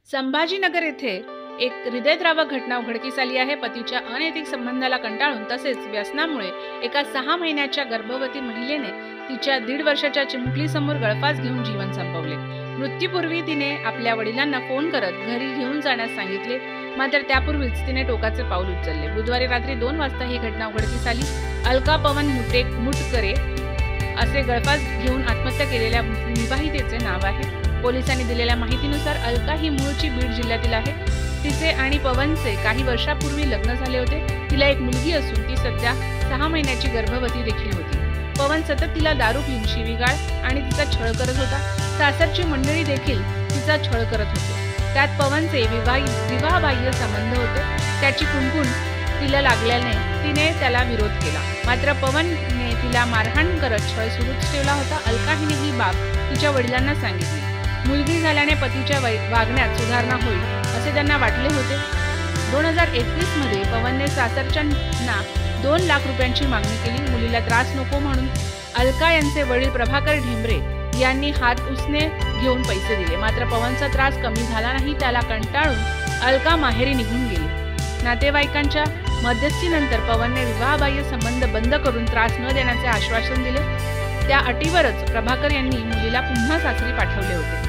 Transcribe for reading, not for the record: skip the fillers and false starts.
संभाजीनगर येथे एक हृदयद्रावक घटना उघडकीस आली आहे। पतीच्या अनैतिक संबंधाला कंटाळून तसेच व्यसनामुळे एका 6 महिन्याच्या गर्भवती महिलेने तिच्या 1.5 वर्षाच्या चिमुकलीसमोर गळफास घेऊन जीवन संपवले। मृत्यूपूर्वी तिने आपल्या वडिलांना फोन करत घरी घेऊन जाण्यास सांगितले, मात्र त्यापूर्वीच तिने टोकाचे पाऊल उचलले। बुधवारी रात्री 2 वाजता ही घटना उघडकीस आली। अलका पवन मुटकरे असे गळफास घेऊन आत्महत्या केलेल्या विवाहितेचे नाव आहे। पोलिसांनी दिलेल्या माहितीनुसार अलका ही मूळची बीड जिल्ह्यातील आहे। तिचे आणि पवनचे काही वर्षापूर्वी लग्न झाले होते। तिला एक मुलगी असून ती सध्या 6 महिन्याची गर्भवती देखील होती। पवन सतत तिला दारू पिऊन शिवीगाळ आणि तिचा छळ करत होता। सासरची मंडळी देखील तिचा छळ करत होते। त्यात पवनचे विवाहबाह्य संबंध होते। त्याची कुणकुण तिला लागल्याने तिने त्याला विरोध केला, मात्र पवनने तिला मारहाण करत छळ सुरूच ठेवला होता। अलका हिने ही बाब तिच्या वडिलांना सांगितली। मुलगी झाल्याने पतीच्या वागण्यात सुधारणा होईल असे त्यांना वाटले होते। 2021 मध्ये पवनने सासरच्यांना 2 लाख रुपयांची मागणी केली। मुलीला त्रास नको म्हणून अलका यांचे वडील प्रभाकर ढेंबरे यांनी हात उसने घेऊन पैसे दिले, मात्र पवनचा त्रास कमी झाला नाही। त्याला कंटाळून अलका माहेरी निघून गेली। नातेवाईकांच्या मध्यस्थीनंतर पवनने विवाहबाह्य संबंध बंद करून त्रास न देण्याचे आश्वासन दिले। त्या अटीवरच प्रभाकर यांनी मुलीला पुन्हा सासरी पाठवले होते।